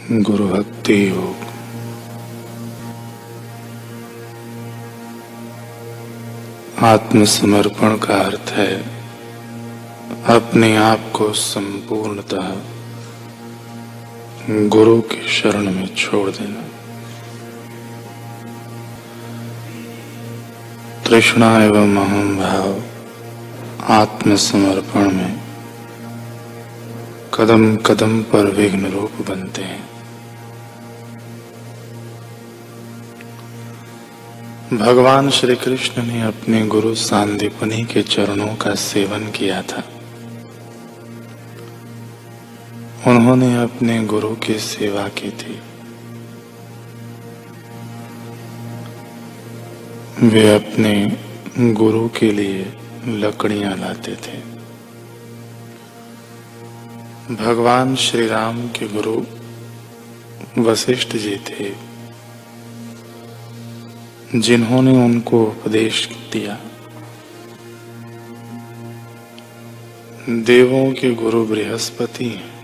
गुरु भक्ति योग। आत्मसमर्पण का अर्थ है अपने आप को संपूर्णतः गुरु के शरण में छोड़ देना। तृष्णा एवं अहम भाव आत्मसमर्पण में कदम कदम पर विघ्न रूप बनते हैं। भगवान श्री कृष्ण ने अपने गुरु सांदीपनि के चरणों का सेवन किया था। उन्होंने अपने गुरु की सेवा की थी। वे अपने गुरु के लिए लकड़ियां लाते थे। भगवान श्री राम के गुरु वशिष्ठ जी थे, जिन्होंने उनको उपदेश दिया। देवों के गुरु बृहस्पति हैं।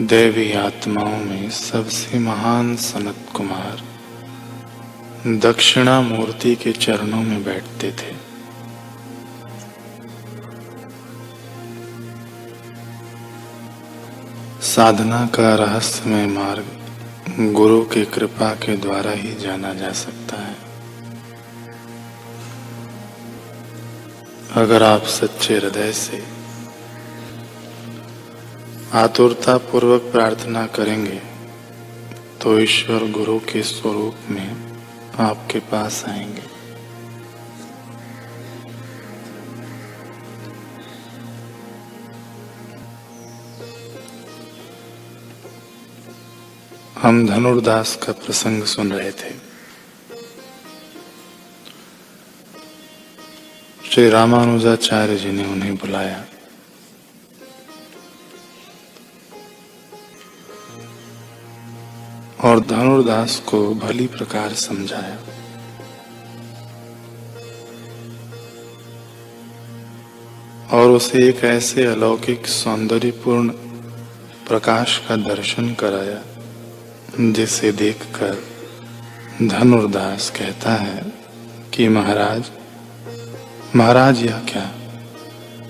दैवी आत्माओं में सबसे महान सनत कुमार दक्षिणामूर्ति के चरणों में बैठते थे। साधना का रहस्यमय मार्ग गुरु की कृपा के द्वारा ही जाना जा सकता है। अगर आप सच्चे हृदय से आतुरता पूर्वक प्रार्थना करेंगे तो ईश्वर गुरु के स्वरूप में आपके पास आएंगे। हम धनुर्दास का प्रसंग सुन रहे थे। श्री रामानुजाचार्य जी ने उन्हें बुलाया और धनुर्दास को भली प्रकार समझाया। और उसे एक ऐसे अलौकिक सौंदर्यपूर्ण प्रकाश का दर्शन कराया जिसे देखकर धनुर्दास कहता है कि महाराज यह क्या,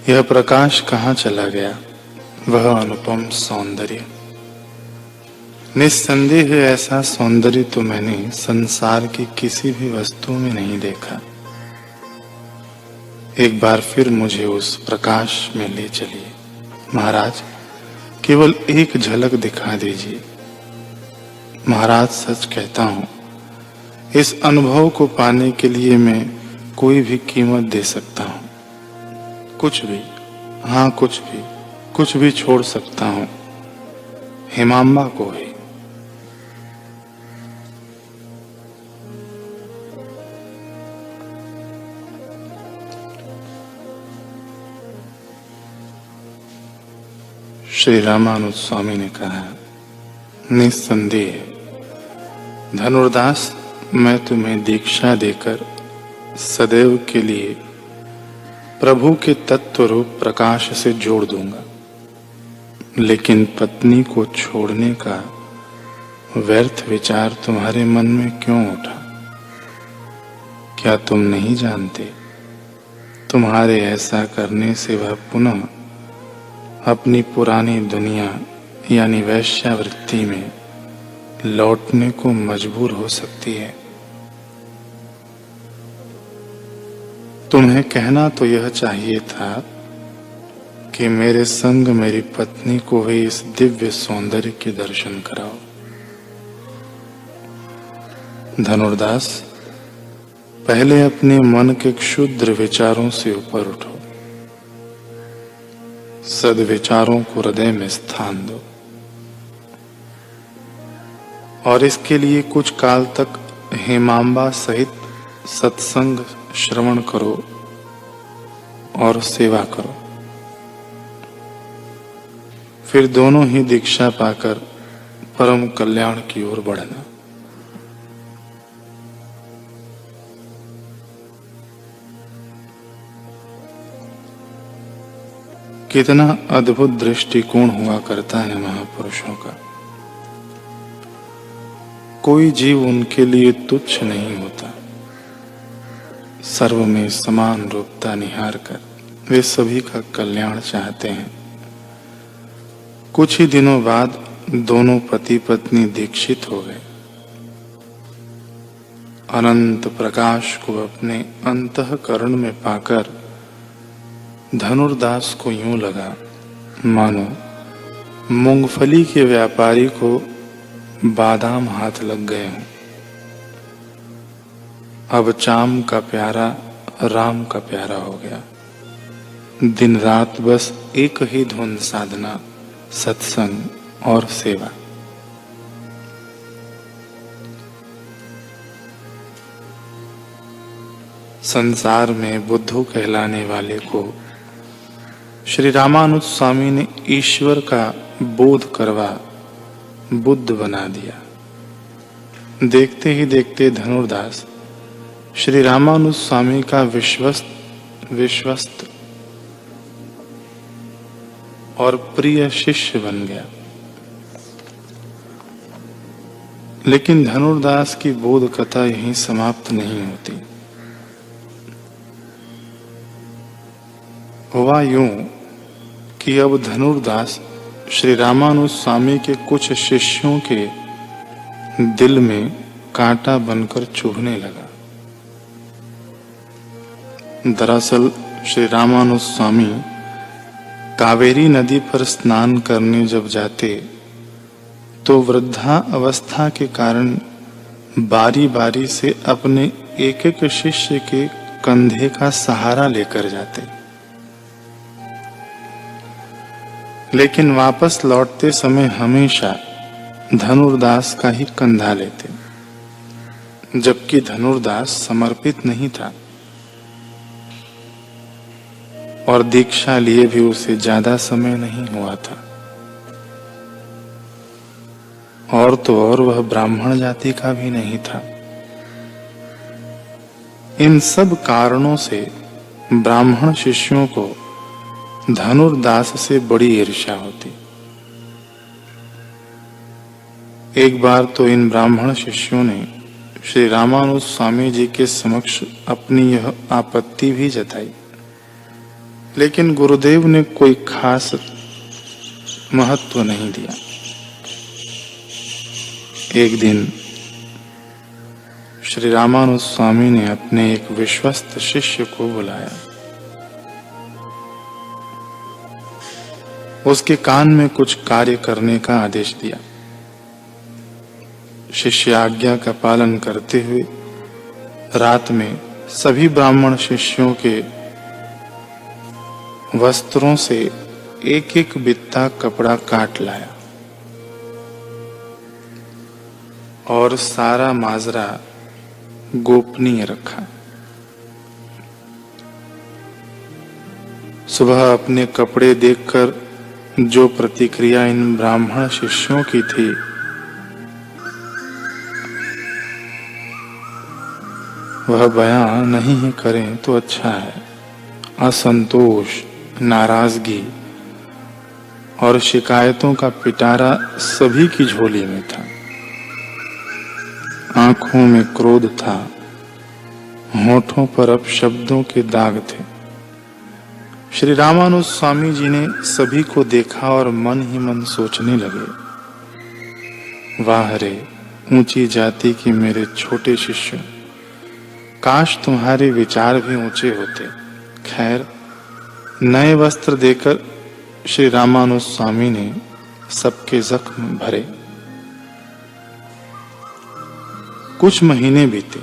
यह प्रकाश कहाँ चला गया, वह अनुपम सौंदर्य। निस्संदेह ऐसा सौंदर्य तो मैंने संसार की किसी भी वस्तु में नहीं देखा। एक बार फिर मुझे उस प्रकाश में ले चलिए महाराज, केवल एक झलक दिखा दीजिए। महाराज सच कहता हूं, इस अनुभव को पाने के लिए मैं कोई भी कीमत दे सकता हूं। कुछ भी, हाँ कुछ भी छोड़ सकता हूं, हिमांबा को ही। श्री रामानुज स्वामी ने कहा, निस्संदेह धनुर्दास, मैं तुम्हें दीक्षा देकर सदैव के लिए प्रभु के तत्व रूप प्रकाश से जोड़ दूंगा। लेकिन पत्नी को छोड़ने का व्यर्थ विचार तुम्हारे मन में क्यों उठा? क्या तुम नहीं जानते, तुम्हारे ऐसा करने से वह पुनः अपनी पुरानी दुनिया यानी वैश्यावृत्ति में लौटने को मजबूर हो सकती है। तुम्हें कहना तो यह चाहिए था कि मेरे संग मेरी पत्नी को भी इस दिव्य सौंदर्य के दर्शन कराओ। धनुर्दास, पहले अपने मन के क्षुद्र विचारों से ऊपर उठो, सद्विचारों को हृदय में स्थान दो और इसके लिए कुछ काल तक हिमांबा सहित सत्संग श्रवण करो और सेवा करो। फिर दोनों ही दीक्षा पाकर परम कल्याण की ओर बढ़ना। कितना अद्भुत दृष्टिकोण हुआ करता है महापुरुषों का। कोई जीव उनके लिए तुच्छ नहीं होता। सर्व में समान रूपता निहार कर वे सभी का कल्याण चाहते हैं। कुछ ही दिनों बाद दोनों पति पत्नी दीक्षित हो गए। अनंत प्रकाश को अपने अंतःकरण में पाकर धनुर्दास को यूं लगा मानो मूंगफली के व्यापारी को बादाम हाथ लग गए हों। अब चाम का प्यारा राम का प्यारा हो गया। दिन रात बस एक ही धुन साधना, सत्संग और सेवा। संसार में बुद्धू कहलाने वाले को श्री रामानुज स्वामी ने ईश्वर का बोध करवा बुद्ध बना दिया। देखते ही देखते धनुर्दास श्री रामानुज स्वामी का विश्वस्त और प्रिय शिष्य बन गया। लेकिन धनुर्दास की बोध कथा यहीं समाप्त नहीं होती। हुआ यूं कि अब धनुर्दास श्री रामानुज स्वामी के कुछ शिष्यों के दिल में कांटा बनकर चुभने लगा। दरअसल श्री रामानुज स्वामी कावेरी नदी पर स्नान करने जब जाते तो वृद्धा अवस्था के कारण बारी बारी से अपने एक एक शिष्य के कंधे का सहारा लेकर जाते, लेकिन वापस लौटते समय हमेशा धनुर्दास का ही कंधा लेते, जबकि धनुर्दास समर्पित नहीं था और दीक्षा लिए भी उसे ज्यादा समय नहीं हुआ था। और तो और वह ब्राह्मण जाति का भी नहीं था। इन सब कारणों से ब्राह्मण शिष्यों को धनुर्दास से बड़ी ईर्ष्या होती। एक बार तो इन ब्राह्मण शिष्यों ने श्री रामानुज स्वामी जी के समक्ष अपनी यह आपत्ति भी जताई, लेकिन गुरुदेव ने कोई खास महत्व नहीं दिया। एक दिन श्री रामानुज स्वामी ने अपने एक विश्वस्त शिष्य को बुलाया। उसके कान में कुछ कार्य करने का आदेश दिया। शिष्य आज्ञा का पालन करते हुए रात में सभी ब्राह्मण शिष्यों के वस्त्रों से एक एक बित्ता कपड़ा काट लाया और सारा माजरा गोपनीय रखा। सुबह अपने कपड़े देखकर जो प्रतिक्रिया इन ब्राह्मण शिष्यों की थी, वह बयां नहीं ही करें तो अच्छा है। असंतोष, नाराजगी और शिकायतों का पिटारा सभी की झोली में था। आंखों में क्रोध था, होठों पर अपशब्दों के दाग थे। श्री रामानुज स्वामी जी ने सभी को देखा और मन ही मन सोचने लगे, वाह रे ऊंची जाति के मेरे छोटे शिष्य, काश तुम्हारे विचार भी ऊंचे होते। खैर, नए वस्त्र देकर श्री रामानुज स्वामी ने सबके जख्म भरे। कुछ महीने बीते।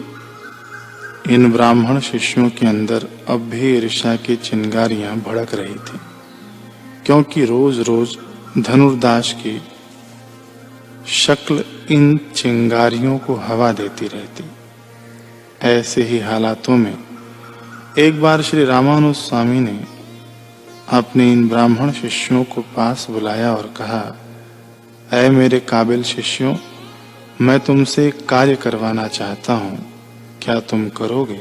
इन ब्राह्मण शिष्यों के अंदर अब भी ईर्ष्या की चिंगारियां भड़क रही थी, क्योंकि रोज रोज धनुर्दास की शक्ल इन चिंगारियों को हवा देती रहती। ऐसे ही हालातों में एक बार श्री रामानुज स्वामी ने अपने इन ब्राह्मण शिष्यों को पास बुलाया और कहा, ऐ मेरे काबिल शिष्यों, मैं तुमसे एक कार्य करवाना चाहता हूं, क्या तुम करोगे?